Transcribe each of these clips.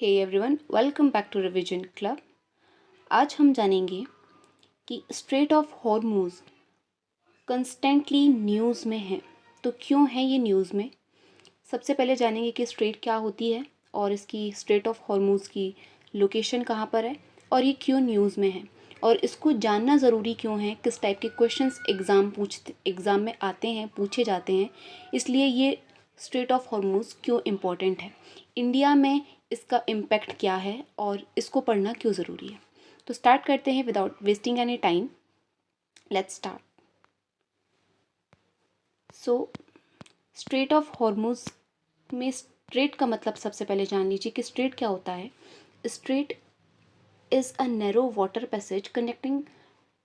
Hey everyone, welcome back to revision club. आज हम जानेंगे कि strait of Hormuz constantly news में है। तो क्यों है ये न्यूज़ में? सबसे पहले जानेंगे कि स्ट्रेट क्या होती है और इसकी स्ट्रेट ऑफ हॉर्मुज की लोकेशन कहाँ पर है और ये क्यों न्यूज़ में है और इसको जानना ज़रूरी क्यों है। किस टाइप के क्वेश्चंस एग्ज़ाम में आते हैं, पूछे जाते हैं, इसलिए ये स्ट्रेट ऑफ हॉर्मुज क्यों इम्पोर्टेंट है, इंडिया में इसका इम्पैक्ट क्या है और इसको पढ़ना क्यों ज़रूरी है। तो स्टार्ट करते हैं without wasting any time. Let's start. So straight of Hormuz में स्ट्रेट का मतलब सबसे पहले जान लीजिए कि स्ट्रेट क्या होता है। Strait is a narrow water passage connecting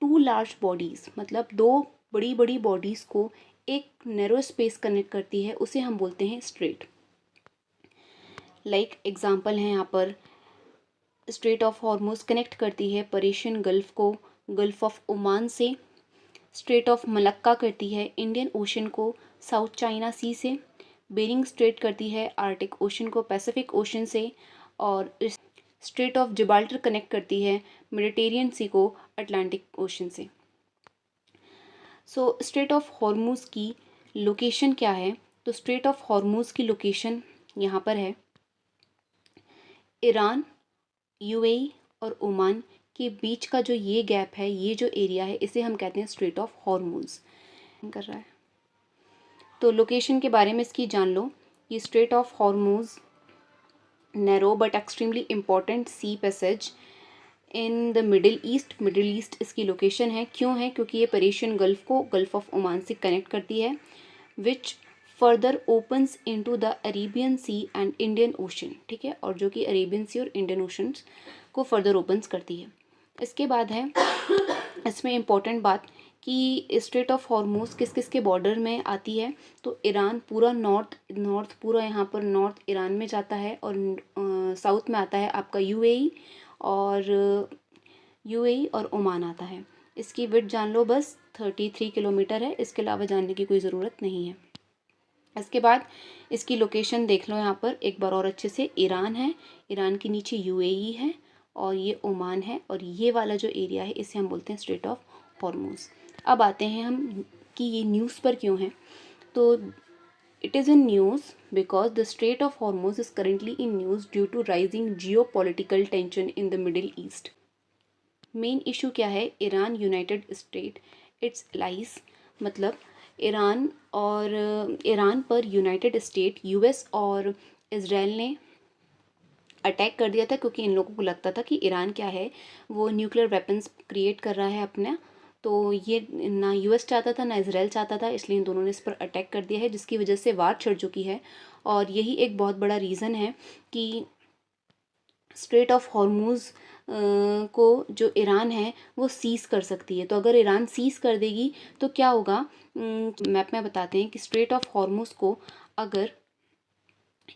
two large bodies, मतलब दो बड़ी बड़ी बॉडीज़ को एक नैरो स्पेस कनेक्ट करती है, उसे हम बोलते हैं स्ट्रेट। लाइक एग्जांपल है यहाँ पर, स्ट्रेट ऑफ हॉर्मुज कनेक्ट करती है पर्शियन गल्फ को गल्फ ऑफ ओमान से। स्ट्रेट ऑफ मलक्का करती है इंडियन ओशन को साउथ चाइना सी से। बेरिंग स्ट्रेट करती है आर्टिक ओशन को पैसिफिक ओशन से। और स्ट्रेट ऑफ जिब्राल्टर कनेक्ट करती है मेडिटेरियन सी को अटलांटिक ओशन से। सो स्ट्रेट ऑफ हॉर्मुज की लोकेशन क्या है? तो स्ट्रेट ऑफ हॉर्मुज की लोकेशन यहाँ पर है। ईरान, यूएई और ओमान के बीच का जो ये गैप है, ये जो एरिया है, इसे हम कहते हैं स्ट्रेट ऑफ हॉर्मुज कर रहा है। तो लोकेशन के बारे में इसकी जान लो। ये strait of Hormuz narrow but extremely important sea passage in the Middle East इसकी लोकेशन है। क्यों है? क्योंकि ये पर्शियन गल्फ को गल्फ ऑफ ओमान से कनेक्ट करती है, which further opens into the Arabian Sea and Indian Ocean. ठीक है, और जो कि अरेबियन सी और इंडियन ओशन को फर्दर ओपन्स करती है। इसके बाद है इसमें इम्पॉर्टेंट बात कि स्ट्रेट ऑफ हॉर्मुज किस किस के बॉर्डर में आती है। तो ईरान पूरा नॉर्थ पूरा यहाँ पर नॉर्थ ईरान में जाता है, और साउथ में आता है आपका यूएई और ओमान आता है। इसकी विड्थ जान लो, बस 33 किलोमीटर है, इसके अलावा जानने की कोई ज़रूरत नहीं है। इसके बाद इसकी लोकेशन देख लो यहाँ पर एक बार और अच्छे से। ईरान है, ईरान के नीचे यूएई है और ये ओमान है, और ये वाला जो एरिया है इसे हम बोलते हैं स्ट्रेट ऑफ हॉर्मुज। अब आते हैं हम कि ये न्यूज़ पर क्यों है। तो it is in news because the strait of Hormuz is currently in news due to rising geopolitical tension in the Middle East. Main issue क्या है? Iran United State its lies, मतलब ईरान पर United State US और Israel ने attack कर दिया था, क्योंकि इन लोगों को लगता था कि ईरान क्या है, वो न्यूक्लियर वेपन्स क्रिएट कर रहा है अपना। तो ये ना यूएस चाहता था ना इजराइल चाहता था, इसलिए इन दोनों ने इस पर अटैक कर दिया है, जिसकी वजह से वार छिड़ चुकी है। और यही एक बहुत बड़ा रीज़न है कि स्ट्रेट ऑफ हॉर्मुज को जो ईरान है वो सीज़ कर सकती है। तो अगर ईरान सीज़ कर देगी तो क्या होगा? मैप में बताते हैं कि स्ट्रेट ऑफ हॉर्मुज को अगर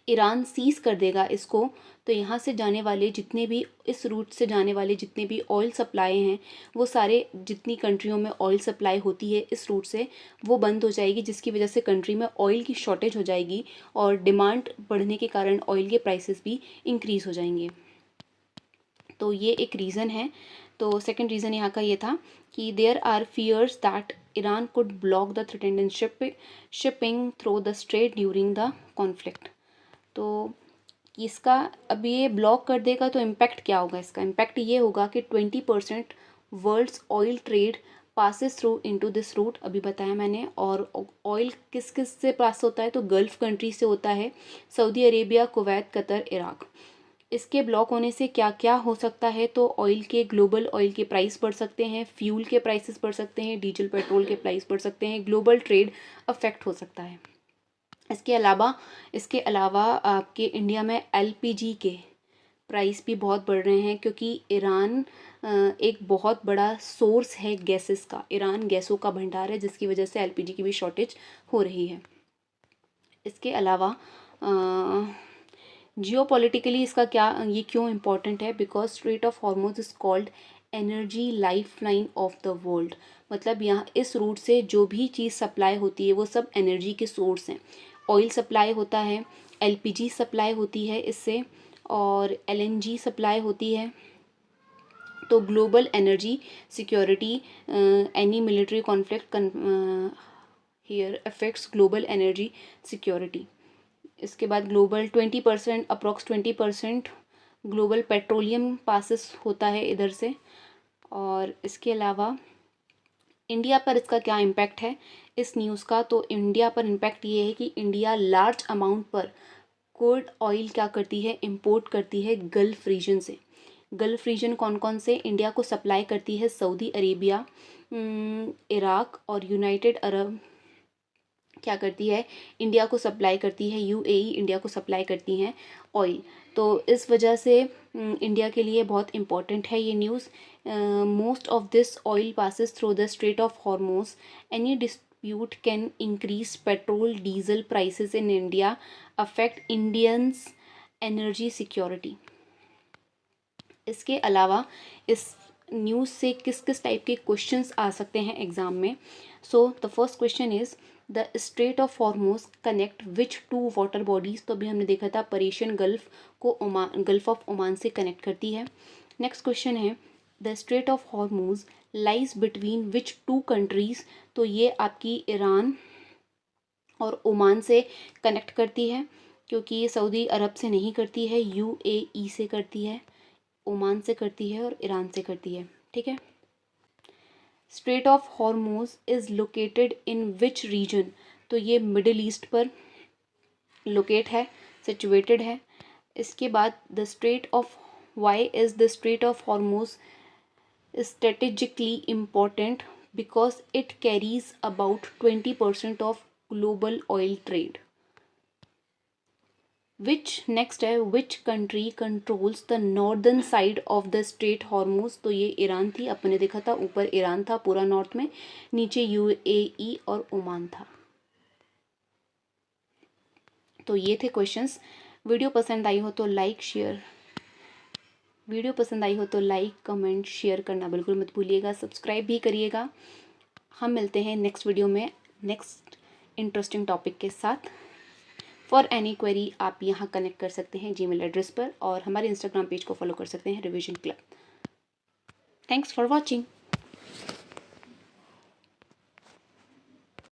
ईरान सीज़ कर देगा इसको, तो यहाँ से जाने वाले जितने भी, इस रूट से जाने वाले जितने भी ऑयल सप्लाई हैं, वो सारे जितनी कंट्रियों में ऑयल सप्लाई होती है इस रूट से, वो बंद हो जाएगी, जिसकी वजह से कंट्री में ऑयल की शॉर्टेज हो जाएगी और डिमांड बढ़ने के कारण ऑयल के प्राइसेस भी इंक्रीज़ हो जाएंगे। तो ये एक रीज़न है। तो सेकंड रीज़न यहाँ का ये था कि there are fears that Iran could block the threatened shipping through the strait during the conflict. तो इसका अब ये ब्लॉक कर देगा तो इम्पैक्ट क्या होगा? इसका इम्पैक्ट ये होगा कि 20% world's oil trade passes through into this route, अभी बताया मैंने। और ऑयल किस किस से पास होता है? तो गल्फ़ कंट्री से होता है, Saudi Arabia, Kuwait, Qatar, Iraq. इसके ब्लॉक होने से क्या क्या हो सकता है? तो ग्लोबल ऑयल के प्राइस बढ़ सकते हैं, फ्यूल के प्राइसेस बढ़ सकते हैं, डीजल पेट्रोल के प्राइस बढ़ सकते हैं, ग्लोबल ट्रेड अफेक्ट हो सकता है। इसके अलावा आपके इंडिया में एलपीजी के प्राइस भी बहुत बढ़ रहे हैं, क्योंकि ईरान एक बहुत बड़ा सोर्स है गैसेस का। ईरान गैसों का भंडार है, जिसकी वजह से एलपीजी की भी शॉर्टेज हो रही है। इसके अलावा जियोपॉलिटिकली इसका क्या, ये क्यों इम्पोर्टेंट है? Because straight of Hormuz is called energy life line of the world. मतलब यहाँ इस रूट से जो भी चीज़ सप्लाई होती है वो सब एनर्जी के सोर्स हैं। ऑयल सप्लाई होता है, एलपीजी सप्लाई होती है इससे, और एलएनजी सप्लाई होती है। तो global energy security, any military conflict here affects global energy security. इसके बाद global 20%, approx 20% global petroleum passes होता है इधर से। और इसके अलावा इंडिया पर इसका क्या इम्पैक्ट है इस न्यूज़ का, तो इंडिया पर इम्पैक्ट ये है कि इंडिया लार्ज अमाउंट पर क्रूड ऑयल क्या करती है, इंपोर्ट करती है गल्फ़ रीजन से। गल्फ़ रीजन कौन कौन से इंडिया को सप्लाई करती है? सऊदी अरेबिया, इराक और यूनाइटेड अरब क्या करती है, इंडिया को सप्लाई करती है। यूएई इंडिया को सप्लाई करती हैं ऑयल। तो इस वजह से इंडिया के लिए बहुत इम्पॉर्टेंट है ये news. Most of this oil passes through the strait of Hormoz. Any dispute can increase petrol diesel prices in India, affect Indians energy security. इसके अलावा इस न्यूज़ से किस किस टाइप के क्वेश्चंस आ सकते हैं एग्ज़ाम में? So the first question is the strait of Hormuz connect which two water bodies. तो अभी हमने देखा था पर्शियन गल्फ को गल्फ ऑफ ओमान से कनेक्ट करती है। नेक्स्ट क्वेश्चन है the strait of Hormuz lies between which two countries. तो ये आपकी ईरान और ओमान से कनेक्ट करती है, क्योंकि ये सऊदी अरब से नहीं करती है, यूएई से करती है, ओमान से करती है और ईरान से करती है। ठीक है। Strait of Hormuz is located in which region. तो ये मिडिल ईस्ट पर लोकेट है, सिचुएटेड है। इसके बाद the strait of why is the strait of Hormuz strategically important because it carries about 20% of global oil trade. Which next है which country controls the northern side of the strait Hormuz. तो ये Iran थी, अपन ने देखा था ऊपर Iran था पूरा नॉर्थ में, नीचे यूएई और ओमान था। तो ये थे क्वेश्चंस। वीडियो पसंद आई हो तो लाइक कमेंट शेयर करना बिल्कुल मत भूलिएगा, सब्सक्राइब भी करिएगा। हम मिलते हैं नेक्स्ट वीडियो में नेक्स्ट इंटरेस्टिंग टॉपिक के साथ। फॉर एनी क्वेरी आप यहाँ कनेक्ट कर सकते हैं जीमेल एड्रेस पर, और हमारे इंस्टाग्राम पेज को फॉलो कर सकते हैं revision club. Thanks for watching.